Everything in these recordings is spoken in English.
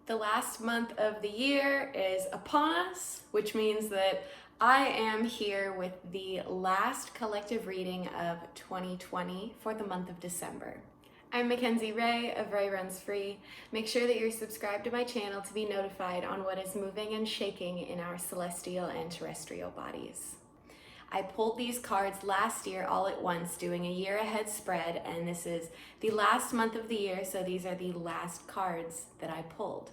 The last month of the year is upon us, which means that I am here with the last collective reading of 2020 for the month of December. I'm Mackenzie Ray of Ray Runs Free. Make sure that you're subscribed to my channel to be notified on what is moving and shaking in our celestial and terrestrial bodies. I pulled these cards last year all at once, doing a year ahead spread, and this is the last month of the year, so these are the last cards that I pulled.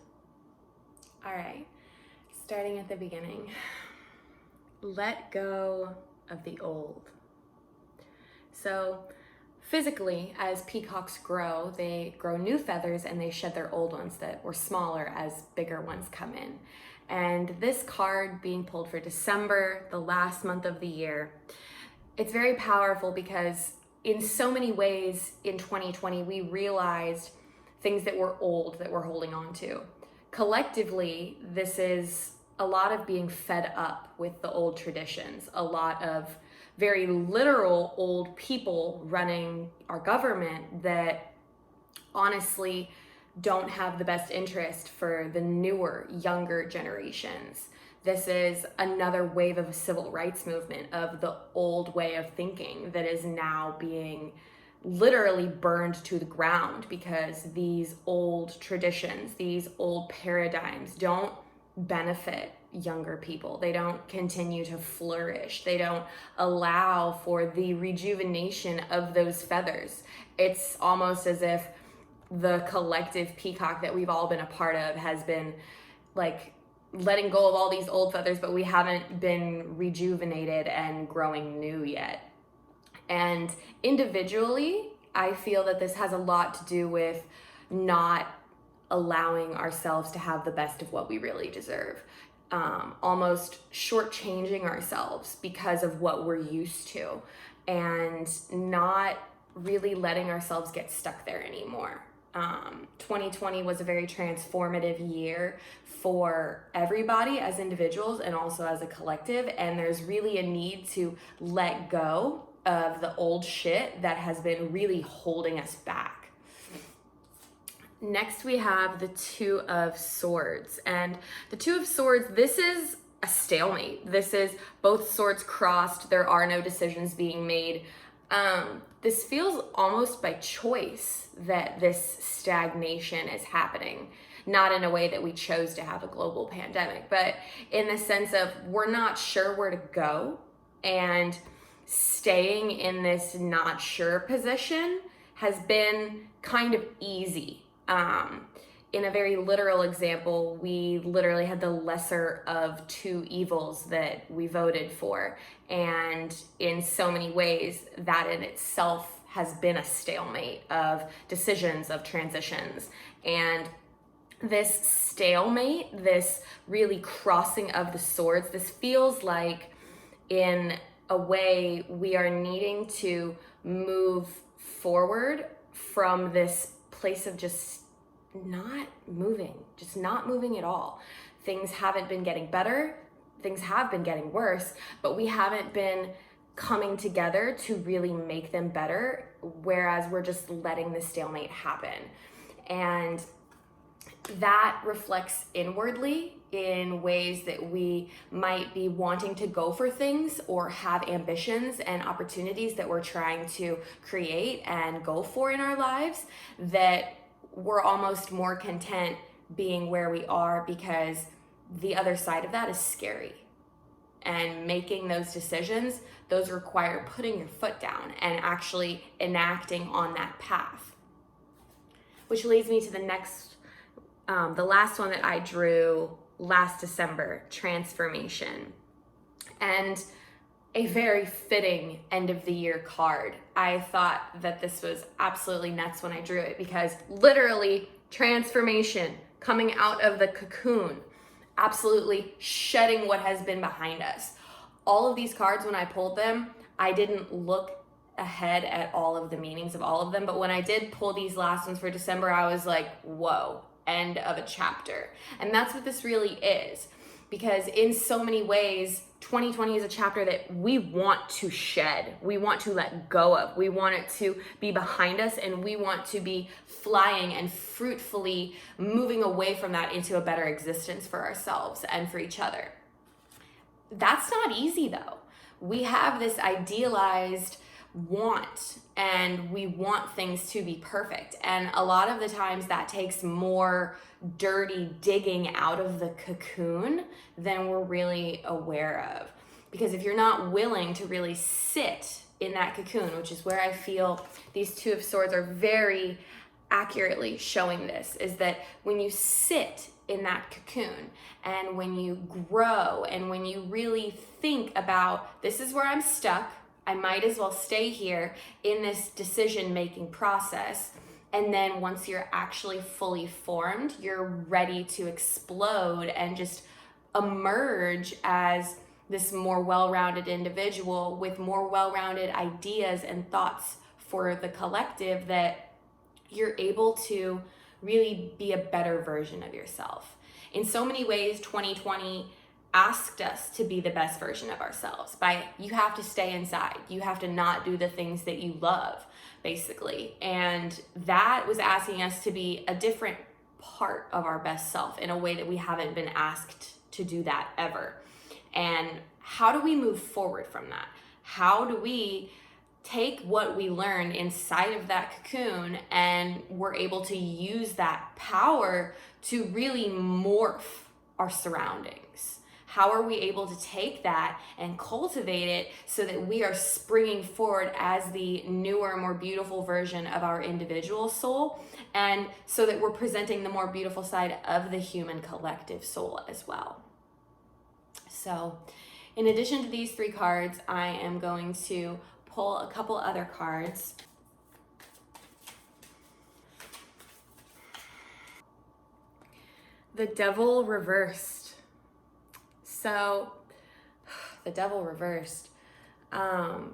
All right, starting at the beginning. Let go of the old. So physically, as peacocks grow, they grow new feathers and they shed their old ones that were smaller as bigger ones come in. And this card being pulled for December, the last month of the year, it's very powerful because in so many ways in 2020, we realized things that were old that we're holding on to. Collectively, this is a lot of being fed up with the old traditions, a lot of very literal old people running our government that honestly don't have the best interest for the newer, younger generations. This is another wave of a civil rights movement of the old way of thinking that is now being literally burned to the ground because these old traditions, these old paradigms don't benefit younger people. They don't continue to flourish. They don't allow for the rejuvenation of those feathers. It's almost as if the collective peacock that we've all been a part of has been like letting go of all these old feathers, but we haven't been rejuvenated and growing new yet. And individually, I feel that this has a lot to do with not allowing ourselves to have the best of what we really deserve. Almost shortchanging ourselves because of what we're used to and not really letting ourselves get stuck there anymore. 2020 was a very transformative year for everybody as individuals and also as a collective, and there's really a need to let go of the old shit that has been really holding us back. Next we have the Two of Swords, and the Two of Swords, this is a stalemate. This is both swords crossed. There are no decisions being made. This feels almost by choice that this stagnation is happening. Not in a way that we chose to have a global pandemic, but in the sense of we're not sure where to go, and staying in this not sure position has been kind of easy. In a very literal example, we literally had the lesser of two evils that we voted for. And in so many ways, that in itself has been a stalemate of decisions, of transitions. And this stalemate, this really crossing of the swords, this feels like in a way we are needing to move forward from this place of just not moving at all. Things haven't been getting better, things have been getting worse, but we haven't been coming together to really make them better, whereas we're just letting the stalemate happen. And that reflects inwardly in ways that we might be wanting to go for things or have ambitions and opportunities that we're trying to create and go for in our lives, that we're almost more content being where we are because the other side of that is scary. And making those decisions, those require putting your foot down and actually enacting on that path. Which leads me to the next, the last one that I drew last December, transformation. And a very fitting end of the year card. I thought that this was absolutely nuts when I drew it because literally transformation, coming out of the cocoon, absolutely shedding what has been behind us. All of these cards, when I pulled them, I didn't look ahead at all of the meanings of all of them, but when I did pull these last ones for December, I was like, whoa, end of a chapter. And that's what this really is. because in so many ways, 2020 is a chapter that we want to shed. We want to let go of. We want it to be behind us, and we want to be flying and fruitfully moving away from that into a better existence for ourselves and for each other. That's not easy though. We have this idealized want, and we want things to be perfect. And a lot of the times that takes more dirty digging out of the cocoon than we're really aware of. Because if you're not willing to really sit in that cocoon, which is where I feel these Two of Swords are very accurately showing this, is that when you sit in that cocoon and when you grow and when you really think about, this is where I'm stuck, I might as well stay here in this decision-making process. And then once you're actually fully formed, you're ready to explode and just emerge as this more well-rounded individual with more well-rounded ideas and thoughts for the collective, that you're able to really be a better version of yourself. In so many ways, 2020 asked us to be the best version of ourselves by, you have to stay inside, you have to not do the things that you love, basically. And that was asking us to be a different part of our best self in a way that we haven't been asked to do that ever. And how do we move forward from that? How do we take what we learned inside of that cocoon and we're able to use that power to really morph our surroundings? How are we able to take that and cultivate it so that we are springing forward as the newer, more beautiful version of our individual soul, and so that we're presenting the more beautiful side of the human collective soul as well? So in addition to these three cards, I am going to pull a couple other cards. The Devil reversed. So the Devil reversed. In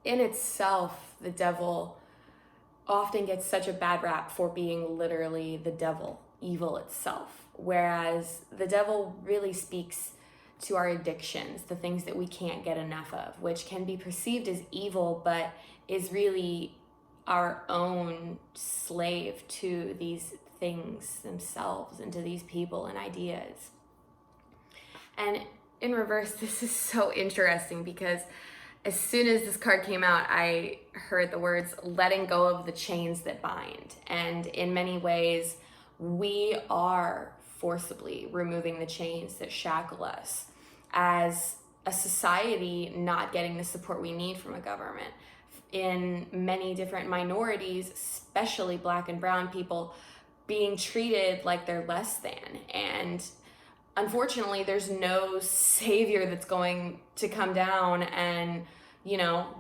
itself, the devil often gets such a bad rap for being literally the devil, evil itself. Whereas the devil really speaks to our addictions, the things that we can't get enough of, which can be perceived as evil, but is really our own slave to these things themselves and to these people and ideas. And in reverse, this is so interesting because as soon as this card came out, I heard the words, letting go of the chains that bind. And in many ways, we are forcibly removing the chains that shackle us as a society, not getting the support we need from a government. In many different minorities, especially Black and brown people, being treated like they're less than. And unfortunately, there's no savior that's going to come down and,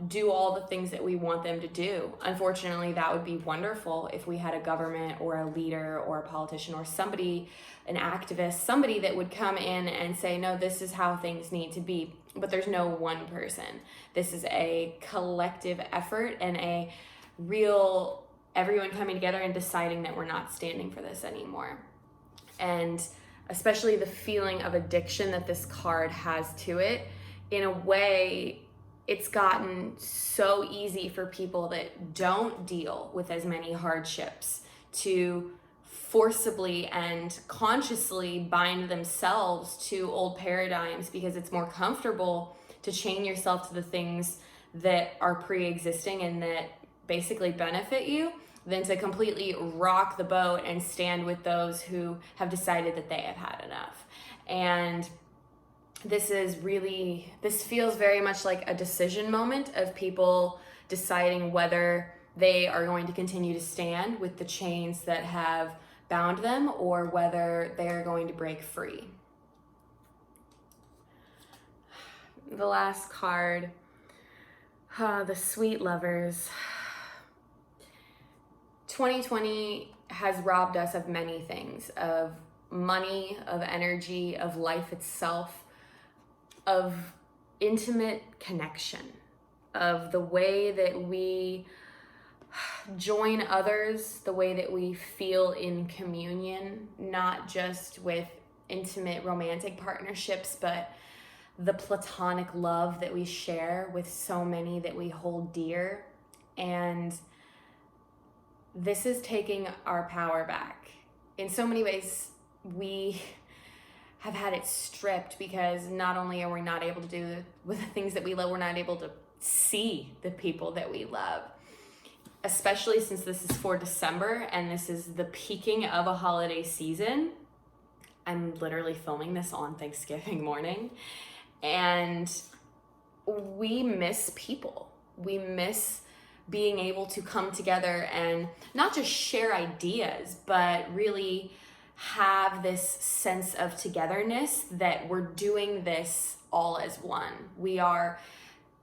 do all the things that we want them to do. Unfortunately, that would be wonderful if we had a government or a leader or a politician or somebody, an activist, somebody that would come in and say, no, this is how things need to be. But there's no one person. This is a collective effort and a real everyone coming together and deciding that we're not standing for this anymore. And especially the feeling of addiction that this card has to it, in a way, it's gotten so easy for people that don't deal with as many hardships to forcibly and consciously bind themselves to old paradigms, because it's more comfortable to chain yourself to the things that are pre-existing and that basically benefit you than to completely rock the boat and stand with those who have decided that they have had enough. And this feels very much like a decision moment of people deciding whether they are going to continue to stand with the chains that have bound them or whether they are going to break free. The last card, the Sweet Lovers. 2020 has robbed us of many things, of money, of energy, of life itself, of intimate connection, of the way that we join others, the way that we feel in communion, not just with intimate romantic partnerships, but the platonic love that we share with so many that we hold dear. And this is taking our power back. In so many ways, we have had it stripped because not only are we not able to do with the things that we love, we're not able to see the people that we love. Especially since this is for December and this is the peaking of a holiday season. I'm literally filming this on Thanksgiving morning, and we miss people. We miss being able to come together and not just share ideas, but really have this sense of togetherness that we're doing this all as one. We are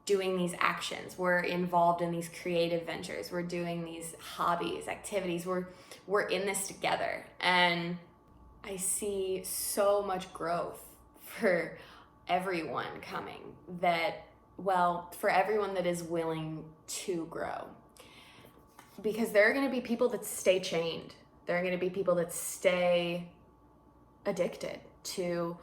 doing these actions. We're involved in these creative ventures. We're doing these hobbies, activities. We're in this together. And I see so much growth for everyone coming for everyone that is willing to grow. Because there are going to be people that stay chained. There are going to be people that stay addicted to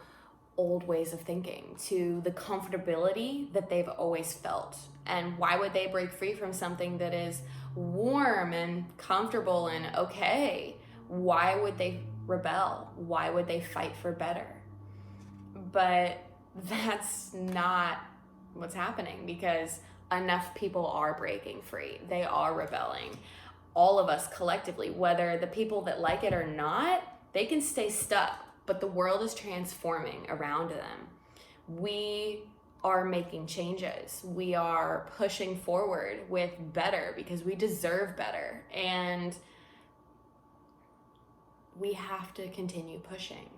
old ways of thinking, to the comfortability that they've always felt. And why would they break free from something that is warm and comfortable and okay? Why would they rebel? Why would they fight for better? But that's not what's happening, because enough people are breaking free. They are rebelling. All of us collectively, whether the people that like it or not, they can stay stuck, but the world is transforming around them. We are making changes. We are pushing forward with better because we deserve better. And we have to continue pushing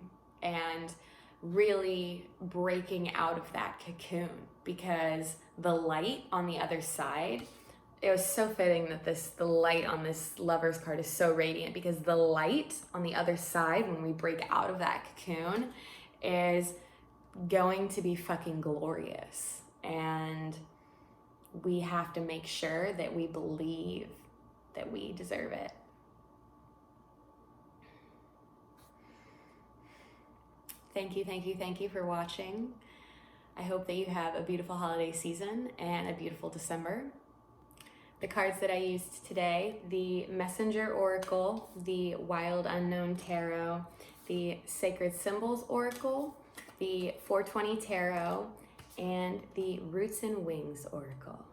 and really breaking out of that cocoon, because the light on the other side, it was so fitting that the light on this Lover's card is so radiant, because the light on the other side, when we break out of that cocoon, is going to be fucking glorious. And we have to make sure that we believe that we deserve it. Thank you for watching. I hope that you have a beautiful holiday season and a beautiful December. The cards that I used today: the Messenger Oracle, the Wild Unknown Tarot, the Sacred Symbols Oracle, the 420 Tarot, and the Roots and Wings Oracle.